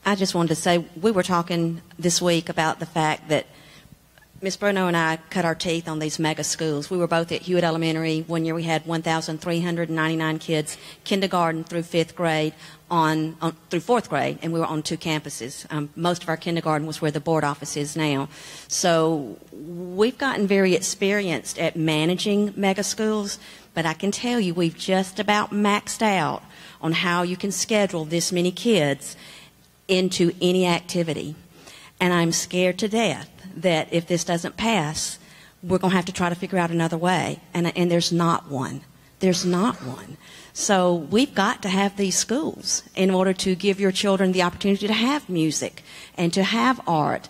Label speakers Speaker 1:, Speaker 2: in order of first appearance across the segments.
Speaker 1: I just wanted to say, we were talking this week about the fact that Ms. Bruno and I cut our teeth on these mega schools. We were both at Hewitt Elementary. One year we had 1,399 kids, kindergarten through fifth grade, through fourth grade, and we were on 2 campuses. Most of our kindergarten was where the board office is now. So we've gotten very experienced at managing mega schools, but I can tell you we've just about maxed out on how you can schedule this many kids into any activity. And I'm scared to death that if this doesn't pass, we're going to have to try to figure out another way. And there's not one. There's not one. So we've got to have these schools in order to give your children the opportunity to have music and to have art.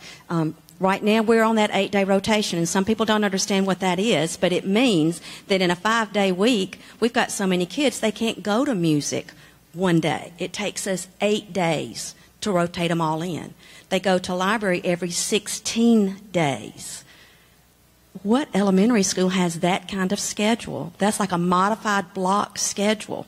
Speaker 1: Right now we're on that 8-day rotation, and some people don't understand what that is, but it means that in a 5-day week, we've got so many kids they can't go to music one day. It takes us 8 days to rotate them all in. They go to library every 16 days. What elementary school has that kind of schedule? That's like a modified block schedule.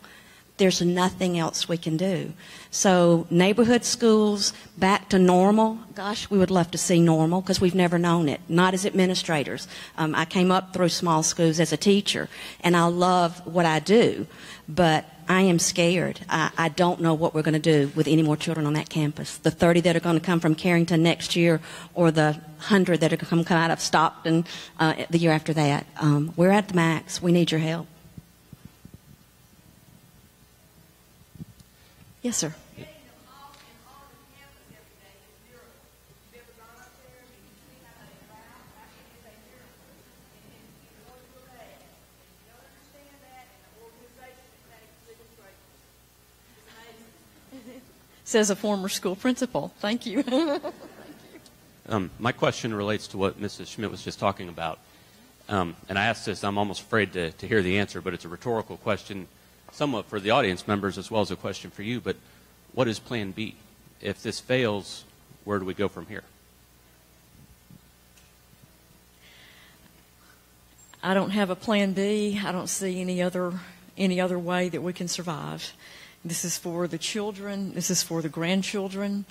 Speaker 1: There's nothing else we can do. So neighborhood schools back to normal. Gosh, we would love to see normal because we've never known it, not as administrators. I came up through small schools as a teacher, and I love what I do, but I am scared. I don't know what we're going to do with any more children on that campus. The 30 that are going to come from Carrington next year, or the 100 that are going to come out of Stockton the year after that. We're at the max. We need your help. Yes, sir.
Speaker 2: Says a former school principal. Thank you.
Speaker 3: My question relates to what Mrs. Schmidt was just talking about. And I asked this, I'm almost afraid to hear the answer, but it's a rhetorical question, somewhat for the audience members as well as a question for you. But what is Plan B? If this fails, where do we go from here?
Speaker 2: I don't have a Plan B. I don't see any other way that we can survive. This is for the children. This is for the grandchildren.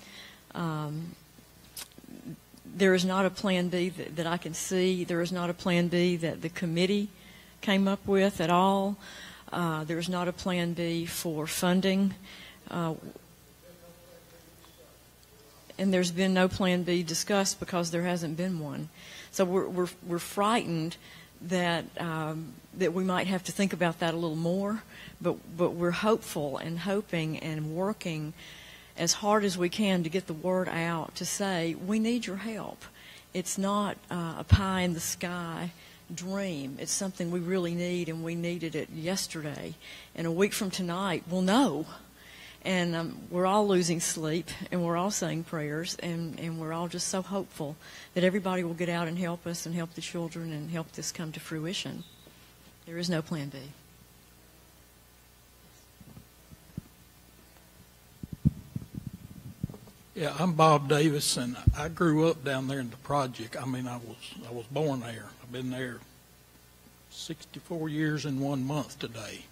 Speaker 2: There is not a Plan B that I can see. There is not a Plan B that the committee came up with at all. There is not a Plan B for funding. And there's been no Plan B discussed because there hasn't been one. So we're frightened that we might have to think about that a little more. But we're hopeful and hoping and working as hard as we can to get the word out to say we need your help. It's not a pie in the sky dream. It's something we really need, and we needed it yesterday. And a week from tonight, we'll know. And we're all losing sleep, and we're all saying prayers, and we're all just so hopeful that everybody will get out and help us and help the children and help this come to fruition. There is no Plan B.
Speaker 4: Yeah, I'm Bob Davis, and I grew up down there in the project. I mean, I was born there. I've been there 64 years in 1 month today.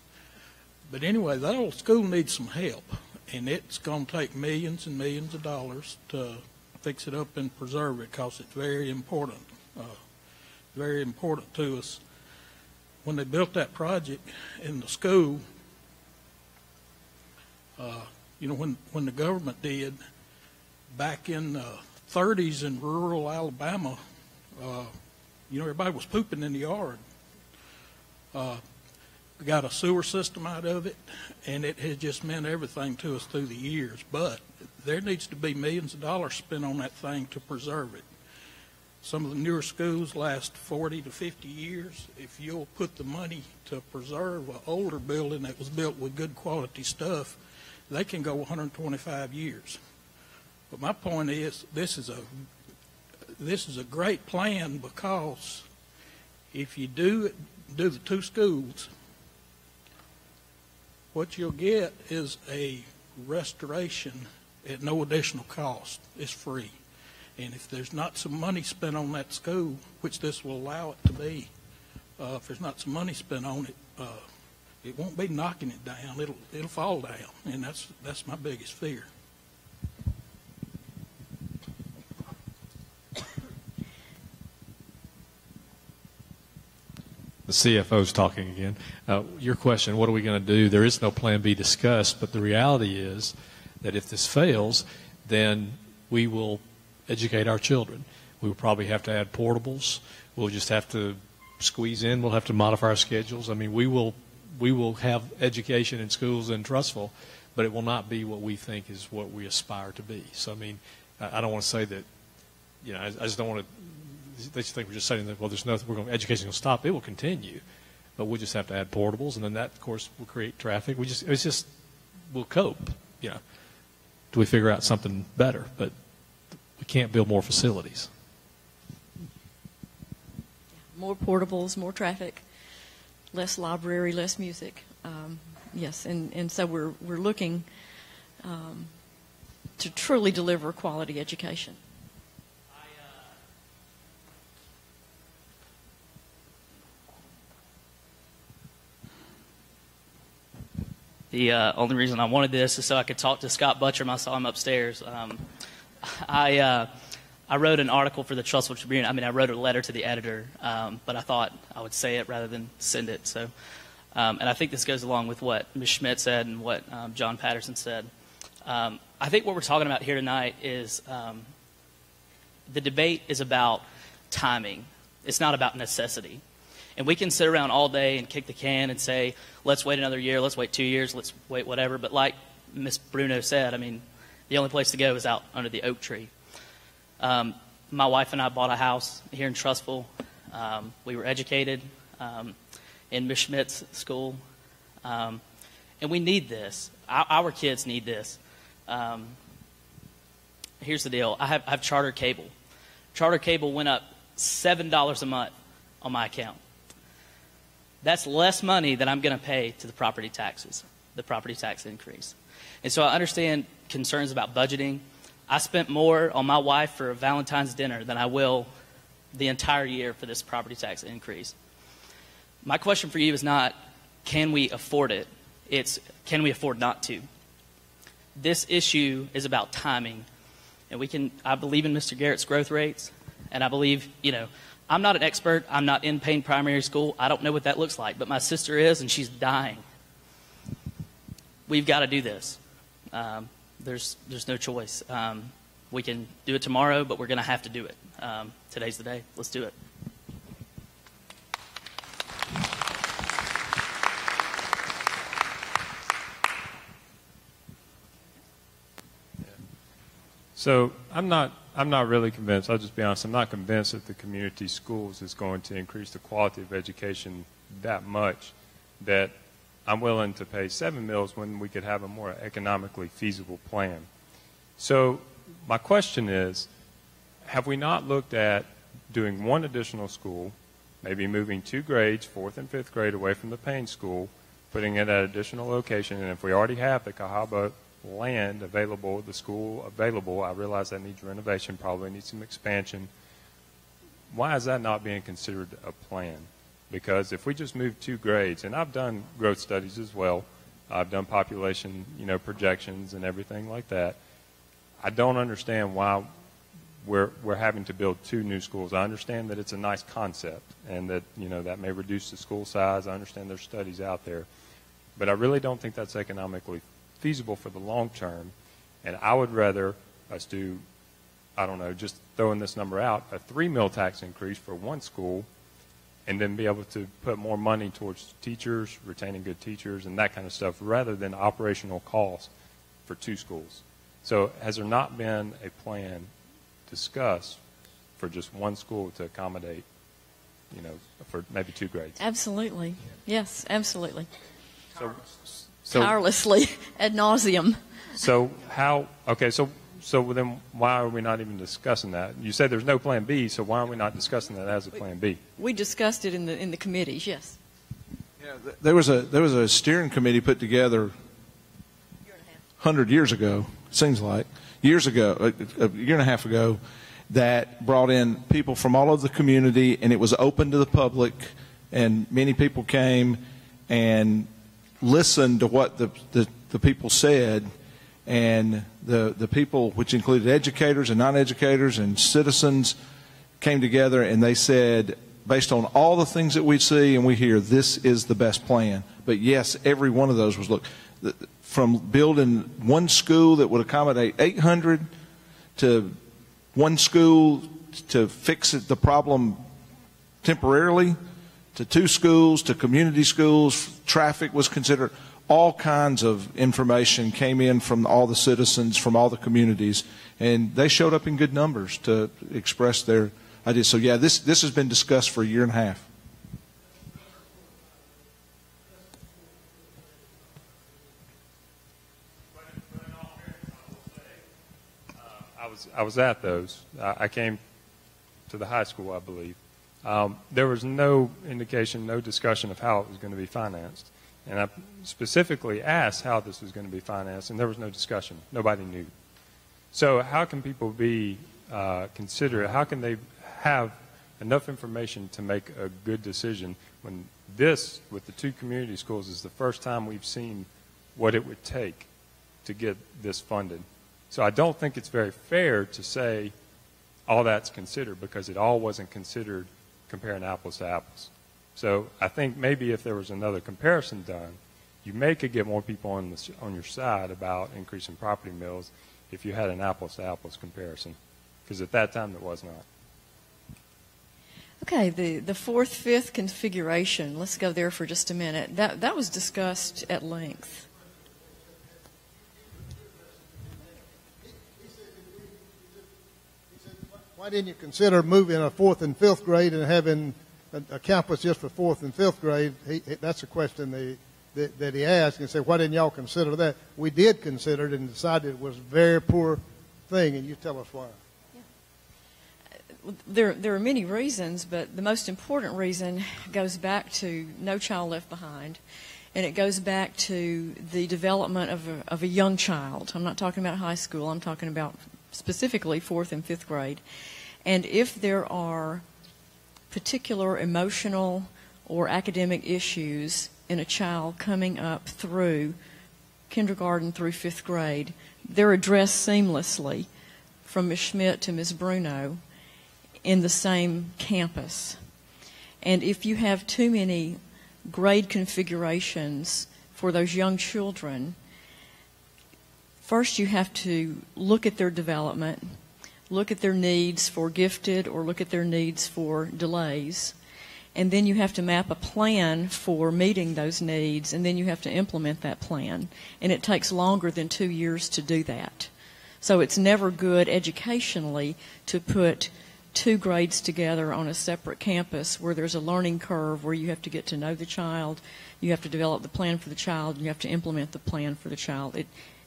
Speaker 4: But anyway, that old school needs some help, and it's going to take millions and millions of dollars to fix it up and preserve it because it's very important to us. When they built that project in the school, when the government did, back in the 30s in rural Alabama, everybody was pooping in the yard. We got a sewer system out of it, and it has just meant everything to us through the years. But there needs to be millions of dollars spent on that thing to preserve it. Some of the newer schools last 40 to 50 years. If you'll put the money to preserve an older building that was built with good quality stuff, they can go 125 years. But my point is, this is a great plan, because if you do the 2 schools, what you'll get is a restoration at no additional cost. It's free. And if there's not some money spent on that school, which this will allow it to be, if there's not some money spent on it, it won't be knocking it down. It'll fall down, and that's my biggest fear.
Speaker 5: The CFO's talking again. Your question, what are we going to do? There is no plan B discussed, but the reality is that if this fails, then we will educate our children. We will probably have to add portables. We'll just have to squeeze in. We'll have to modify our schedules. I mean, we will have education in schools in Trussville, but it will not be what we think is what we aspire to be. So, I mean, I don't want to say that, I just don't want to, they just think we're just saying that, well, there's nothing, education will stop. It will continue, but we'll just have to add portables, and then that, of course, will create traffic. We'll cope, Do we figure out something better? But we can't build more facilities.
Speaker 2: More portables, more traffic, less library, less music. Yes, and so we're looking to truly deliver quality education.
Speaker 6: The only reason I wanted this is so I could talk to Scott Butcher. I saw him upstairs. I wrote an article for the Trussville Tribune. I wrote a letter to the editor, but I thought I would say it rather than send it. So, and I think this goes along with what Ms. Schmidt said and what John Patterson said. I think what we're talking about here tonight is the debate is about timing. It's not about necessity. And we can sit around all day and kick the can and say, let's wait another year, let's wait 2 years, let's wait whatever. But like Ms. Bruno said, the only place to go is out under the oak tree. My wife and I bought a house here in Trussville. We were educated in Ms. Schmidt's school. And we need this. Our kids need this. Here's the deal. I have charter cable. Charter cable went up $7 a month on my account. That's less money that I'm going to pay to the property taxes, the property tax increase. And so I understand concerns about budgeting. I spent more on my wife for a Valentine's dinner than I will the entire year for this property tax increase. My question for you is not, can we afford it? It's, can we afford not to? This issue is about timing. And I believe in Mr. Garrett's growth rates, and I believe, I'm not an expert. I'm not in Payne Primary School. I don't know what that looks like, but my sister is, and she's dying. We've got to do this. There's no choice. We can do it tomorrow, but we're going to have to do it. Today's the day. Let's do it.
Speaker 7: So I'm not really convinced. I'll just be honest. I'm not convinced that the community schools is going to increase the quality of education that much that I'm willing to pay 7 mills when we could have a more economically feasible plan. So my question is, have we not looked at doing one additional school, maybe moving 2 grades, 4th and 5th grade, away from the Payne school, putting it at an additional location, and if we already have the Cahaba land available, the school available, I realize that needs renovation, probably needs some expansion. Why is that not being considered a plan? Because if we just move 2 grades, and I've done growth studies as well, I've done population, projections and everything like that. I don't understand why we're having to build 2 new schools. I understand that it's a nice concept and that, that may reduce the school size. I understand there's studies out there. But I really don't think that's economically feasible for the long term, and I would rather us do, just throwing this number out, a 3 mil tax increase for 1 school, and then be able to put more money towards teachers, retaining good teachers, and that kind of stuff, rather than operational costs for 2 schools. So has there not been a plan discussed for just 1 school to accommodate, for maybe 2 grades?
Speaker 2: Absolutely. Yes, absolutely.
Speaker 7: So
Speaker 2: tirelessly, ad nauseum.
Speaker 7: So then why are we not even discussing that? You said there's no plan B, so why are we not discussing that as a plan B?
Speaker 2: We discussed it in the committees, yes.
Speaker 8: Yeah, there was a steering committee put together 100 years ago, seems like, a year and a half ago, that brought in people from all over the community, and it was open to the public, and many people came and listened to what the people said, and the people, which included educators and non-educators and citizens, came together and they said, based on all the things that we see and we hear, this is the best plan. But yes, every one of those was, look, from building one school that would accommodate 800 to one school to fix the problem temporarily, to 2 schools, to community schools, traffic was considered. All kinds of information came in from all the citizens, from all the communities, and they showed up in good numbers to express their ideas. So yeah, this has been discussed for a year and a half.
Speaker 7: I was at those. I came to the high school, I believe. There was no indication, no discussion of how it was going to be financed. And I specifically asked how this was going to be financed, and there was no discussion. Nobody knew. So how can people be considerate? How can they have enough information to make a good decision when this, with the 2 community schools, is the first time we've seen what it would take to get this funded? So I don't think it's very fair to say all that's considered, because it all wasn't considered comparing apples to apples. So I think maybe if there was another comparison done, you could get more people on your side about increasing property mills if you had an apples to apples comparison, because at that time there was not.
Speaker 2: Okay, the 4th, 5th configuration, let's go there for just a minute. That was discussed at length.
Speaker 9: Why didn't you consider moving a 4th and 5th grade and having a campus just for 4th and 5th grade? That's a question that he asked, and said, why didn't y'all consider that? We did consider it and decided it was a very poor thing, and you tell us why.
Speaker 2: There are many reasons, but the most important reason goes back to No Child Left Behind, and it goes back to the development of a young child. I'm not talking about high school. I'm talking about specifically 4th and 5th grade. And if there are particular emotional or academic issues in a child coming up through kindergarten through 5th grade, they're addressed seamlessly from Ms. Schmidt to Ms. Bruno in the same campus. And if you have too many grade configurations for those young children, first you have to look at their development, look at their needs for gifted or look at their needs for delays, and then you have to map a plan for meeting those needs, and then you have to implement that plan. And it takes longer than 2 years to do that. So it's never good educationally to put 2 grades together on a separate campus where there's a learning curve where you have to get to know the child, you have to develop the plan for the child, and you have to implement the plan for the child.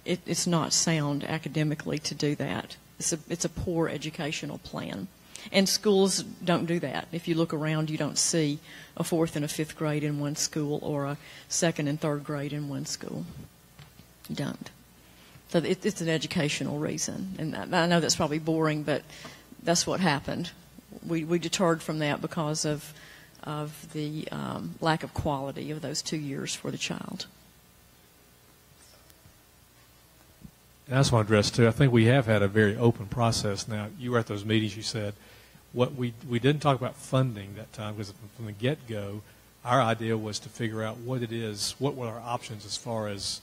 Speaker 2: It's not sound academically to do that. It's a poor educational plan. And schools don't do that. If you look around, you don't see a 4th and a 5th grade in one school or a 2nd and 3rd grade in one school. You don't. So it's an educational reason. And I know that's probably boring, but that's what happened. We deterred from that because of the lack of quality of those 2 years for the child.
Speaker 5: And I just want to address, too, I think we have had a very open process now. You were at those meetings, you said. What we didn't talk about funding that time, because from the get-go, our idea was to figure out what it is, what were our options as far as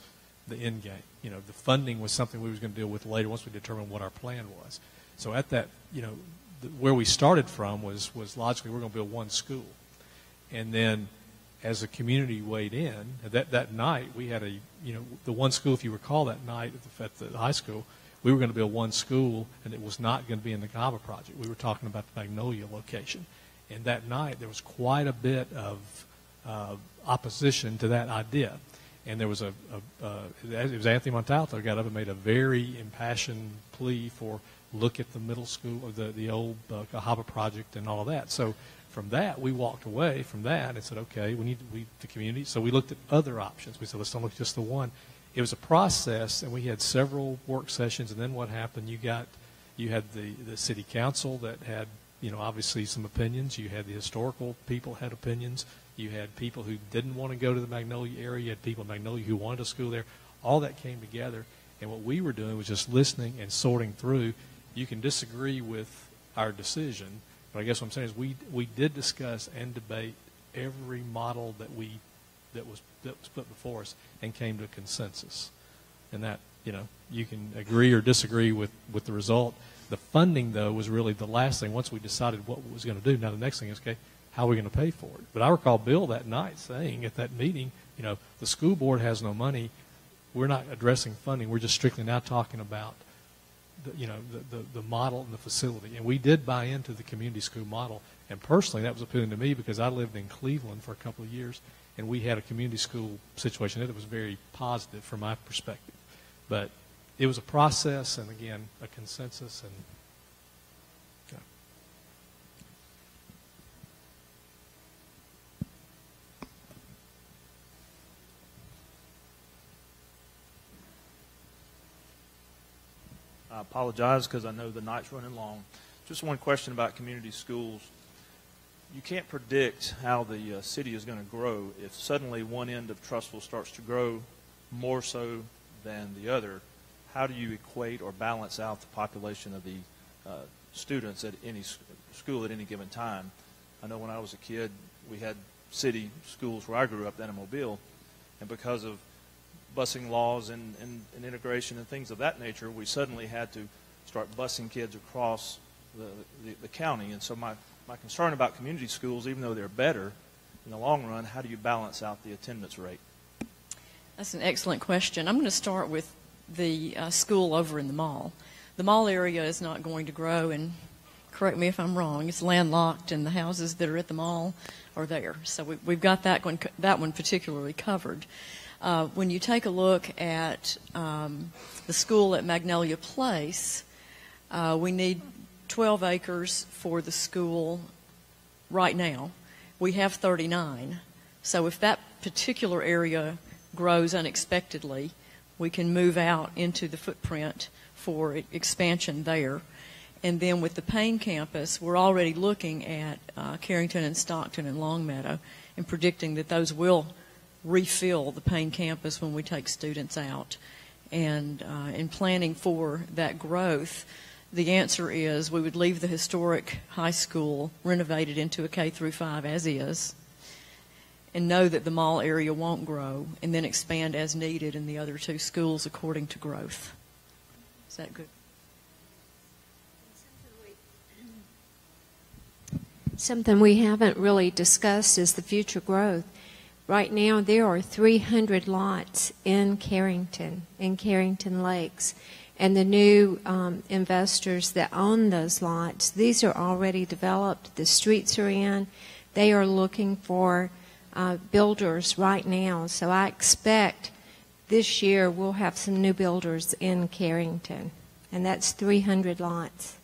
Speaker 5: the end game. You know, the funding was something we were going to deal with later once we determined what our plan was. So at that, you know, where we started from was logically we're going to build one school. And then as the community weighed in, that night we had the one school, if you recall that night at the high school, we were going to build one school, and it was not going to be in the GABA project. We were talking about the Magnolia location. And that night there was quite a bit of opposition to that idea. And there was it was Anthony Montalto got up and made a very impassioned plea for look at the middle school, or the old GABA project and all of that. So from that, we walked away from that and said, okay, we need the community. So we looked at other options. We said, let's don't look at just the one. It was a process, and we had several work sessions. And then what happened? You had the city council that had, obviously some opinions. You had the historical people had opinions. You had people who didn't want to go to the Magnolia area. You had people in Magnolia who wanted a school there. All that came together. And what we were doing was just listening and sorting through. You can disagree with our decision, But I guess what I'm saying is we did discuss and debate every model that was put before us and came to a consensus. And that, you can agree or disagree with the result. The funding, though, was really the last thing once we decided what we was going to do. Now, the next thing is, okay, how are we going to pay for it? But I recall Bill that night saying at that meeting, the school board has no money. We're not addressing funding. We're just strictly now talking about the model and the facility. And we did buy into the community school model. And personally, that was appealing to me because I lived in Cleveland for a couple of years, and we had a community school situation that was very positive from my perspective. But it was a process, and again, a consensus. And
Speaker 10: I apologize because I know the night's running long. Just one question about community schools. You can't predict how the city is going to grow. If suddenly one end of Trussville starts to grow more so than the other, how do you equate or balance out the population of the students at any school at any given time? I know when I was a kid, we had city schools where I grew up down in Mobile, and because of busing laws and integration and things of that nature, we suddenly had to start busing kids across the county. And so my concern about community schools, even though they're better in the long run, how do you balance out the attendance rate?
Speaker 2: That's an excellent question. I'm going to start with the school over in the mall. The mall area is not going to grow, and correct me if I'm wrong, it's landlocked, and the houses that are at the mall are there. So we've got that one particularly covered. When you take a look at the school at Magnolia Place, we need 12 acres for the school right now. We have 39. So if that particular area grows unexpectedly, we can move out into the footprint for expansion there. And then with the Payne campus, we're already looking at Carrington and Stockton and Longmeadow and predicting that those will refill the Payne campus when we take students out. And in planning for that growth, the answer is we would leave the historic high school renovated into a K-5 as is, and know that the mall area won't grow, and then expand as needed in the other two schools according to growth. Is that good?
Speaker 11: Something we haven't really discussed is the future growth. Right now, there are 300 lots in Carrington Lakes. And the new investors that own those lots, these are already developed. The streets are in. They are looking for builders right now. So I expect this year we'll have some new builders in Carrington. And that's 300 lots.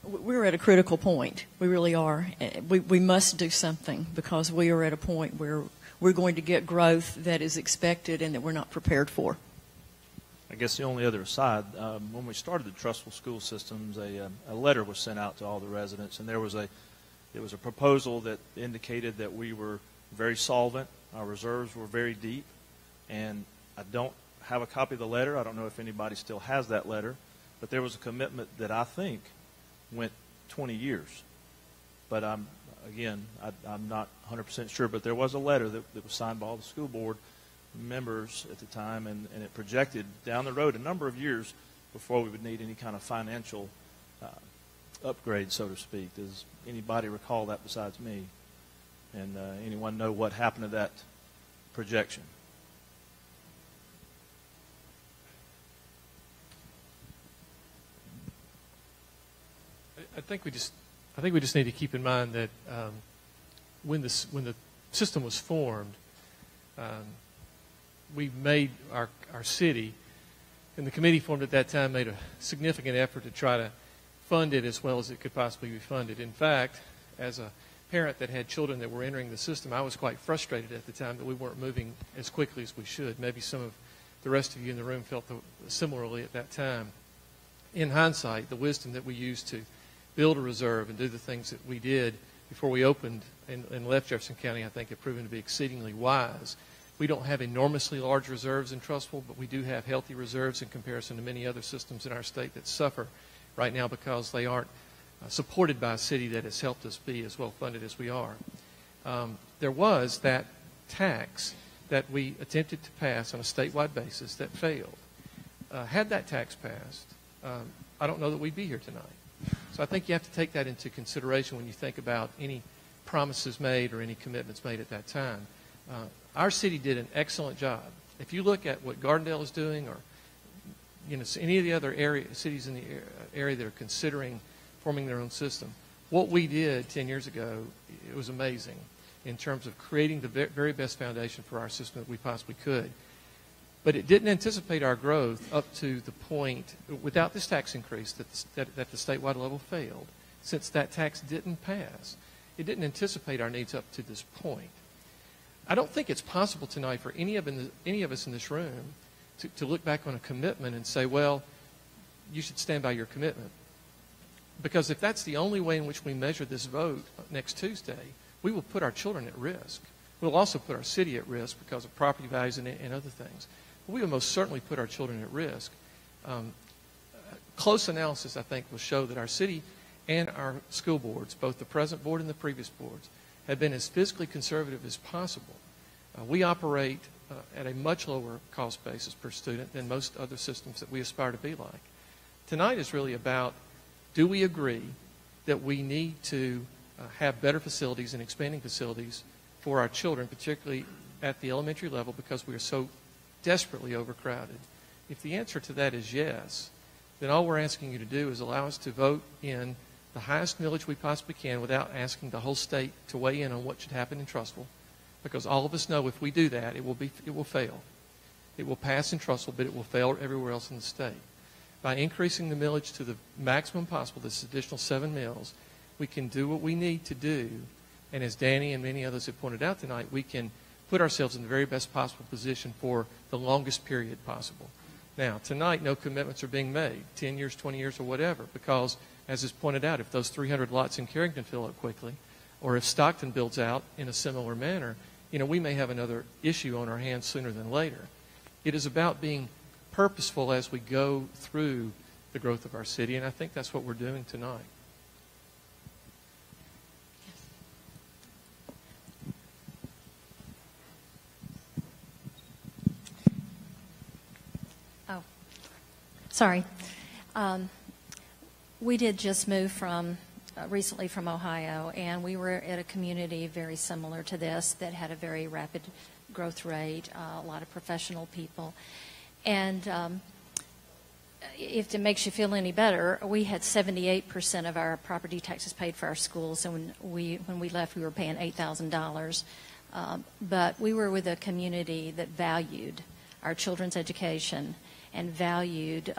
Speaker 2: We're at a critical point. We really are. We must do something because we are at a point where we're going to get growth that is expected and that we're not prepared for.
Speaker 10: I guess the only other aside, when we started the Trussville school systems, a letter was sent out to all the residents, and there was a proposal that indicated that we were very solvent, our reserves were very deep, and I don't have a copy of the letter. I don't know if anybody still has that letter, but there was a commitment that I think went 20 years. But I'm not 100% sure, but there was a letter that was signed by all the school board members at the time, and it projected down the road a number of years before we would need any kind of financial upgrade, so to speak. Does anybody recall that besides me? And anyone know what happened to that projection?
Speaker 5: I think we just need to keep in mind that when the system was formed, we made our city, and the committee formed at that time made a significant effort to try to fund it as well as it could possibly be funded. In fact, as a parent that had children that were entering the system, I was quite frustrated at the time that we weren't moving as quickly as we should. Maybe some of the rest of you in the room felt similarly at that time. In hindsight, the wisdom that we used to build a reserve and do the things that we did before we opened and left Jefferson County, I think, have proven to be exceedingly wise. We don't have enormously large reserves in Trussville, but we do have healthy reserves in comparison to many other systems in our state that suffer right now because they aren't supported by a city that has helped us be as well funded as we are. There was that tax that we attempted to pass on a statewide basis that failed. Had that tax passed, I don't know that we'd be here tonight. So I think you have to take that into consideration when you think about any promises made or any commitments made at that time. Our city did an excellent job. If you look at what Gardendale is doing, or any of the other cities in the area that are considering forming their own system, what we did 10 years ago, it was amazing in terms of creating the very best foundation for our system that we possibly could. But it didn't anticipate our growth up to the point, without this tax increase, that the statewide level failed. Since that tax didn't pass, it didn't anticipate our needs up to this point. I don't think it's possible tonight for any of us in this room to look back on a commitment and say, well, you should stand by your commitment. Because if that's the only way in which we measure this vote next Tuesday, we will put our children at risk. We'll also put our city at risk because of property values and other things. But we will most certainly put our children at risk. Close analysis, I think, will show that our city and our school boards, both the present board and the previous boards, have been as fiscally conservative as possible. We operate at a much lower cost basis per student than most other systems that we aspire to be like. Tonight is really about, do we agree that we need to have better facilities and expanding facilities for our children, particularly at the elementary level, because we are so desperately overcrowded? If the answer to that is yes, then all we're asking you to do is allow us to vote in the highest millage we possibly can without asking the whole state to weigh in on what should happen in Trussville, because all of us know if we do that, it will fail. It will pass in Trussville, but it will fail everywhere else in the state. By increasing the millage to the maximum possible, this additional 7 mills, we can do what we need to do, and as Danny and many others have pointed out tonight, we can put ourselves in the very best possible position for the longest period possible. Now, tonight, no commitments are being made, 10 years, 20 years, or whatever, because, as is pointed out, if those 300 lots in Carrington fill up quickly, or if Stockton builds out in a similar manner, we may have another issue on our hands sooner than later. It is about being purposeful as we go through the growth of our city, and I think that's what we're doing tonight.
Speaker 12: Oh, sorry. We did just move recently from Ohio, and we were at a community very similar to this that had a very rapid growth rate, a lot of professional people. And if it makes you feel any better, we had 78% of our property taxes paid for our schools, and when we left, we were paying $8,000. But we were with a community that valued our children's education and valued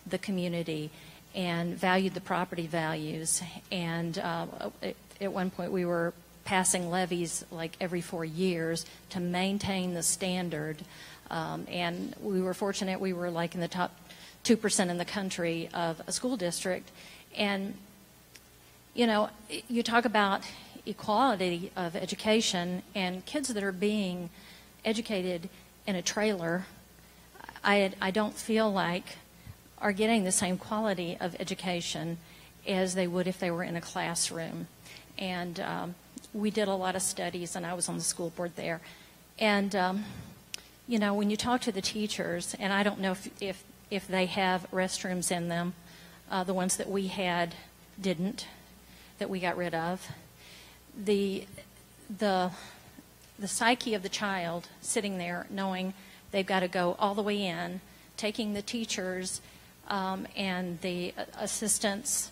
Speaker 12: the community and valued the property values. And at one point, we were passing levies like every 4 years to maintain the standard. And we were fortunate, we were like in the top 2% in the country of a school district. And, you talk about equality of education, and kids that are being educated in a trailer, I don't feel like are getting the same quality of education as they would if they were in a classroom. And we did a lot of studies, and I was on the school board there. And when you talk to the teachers, and I don't know if they have restrooms in them, the ones that we had didn't, that we got rid of. The psyche of the child sitting there knowing they've got to go all the way in, taking the teachers and the assistants,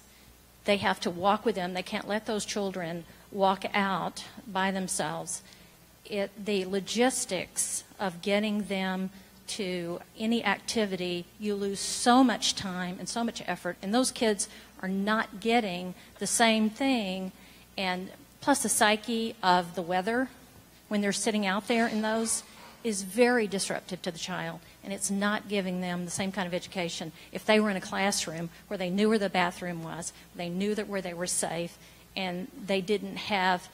Speaker 12: they have to walk with them. They can't let those children walk out by themselves. The logistics of getting them to any activity, you lose so much time and so much effort, and those kids are not getting the same thing. And plus the psyche of the weather when they're sitting out there in those is very disruptive to the child, and it's not giving them the same kind of education. If they were in a classroom where they knew where the bathroom was, they knew that where they were safe, and they didn't have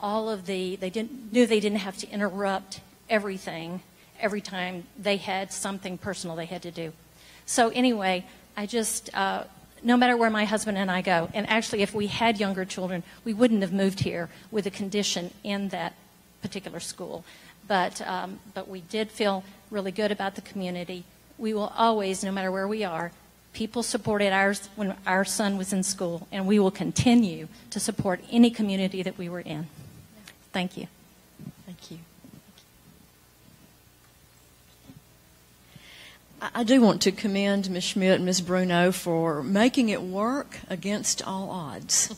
Speaker 12: knew they didn't have to interrupt everything every time they had something personal they had to do. So anyway, I just, no matter where my husband and I go, and actually if we had younger children, we wouldn't have moved here with a condition in that particular school. But we did feel really good about the community. We will always, no matter where we are, people supported ours when our son was in school, and we will continue to support any community that we were in. Thank you.
Speaker 2: Thank you. I do want to commend Ms. Schmidt and Ms. Bruno for making it work against all odds.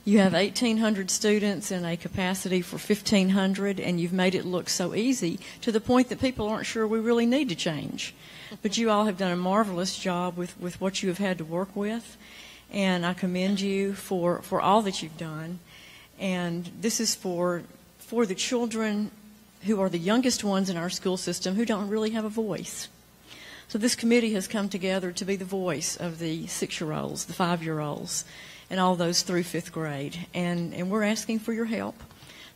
Speaker 2: You have 1,800 students and a capacity for 1,500, and you've made it look so easy to the point that people aren't sure we really need to change. But you all have done a marvelous job with what you have had to work with, and I commend you for all that you've done. And this is for the children who are the youngest ones in our school system who don't really have a voice. So this committee has come together to be the voice of the 6-year-olds, the 5-year-olds, and all those through 5th grade. And we're asking for your help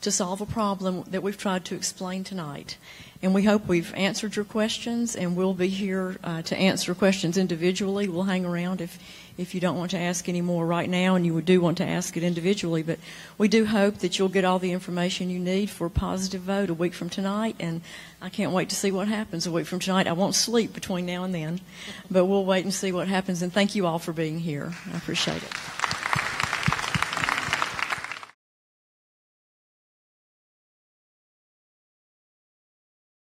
Speaker 2: to solve a problem that we've tried to explain tonight. And we hope we've answered your questions, and we'll be here to answer questions individually. We'll hang around if you don't want to ask any more right now and you do want to ask it individually. But we do hope that you'll get all the information you need for a positive vote a week from tonight, and I can't wait to see what happens a week from tonight. I won't sleep between now and then, but we'll wait and see what happens. And thank you all for being here. I appreciate it.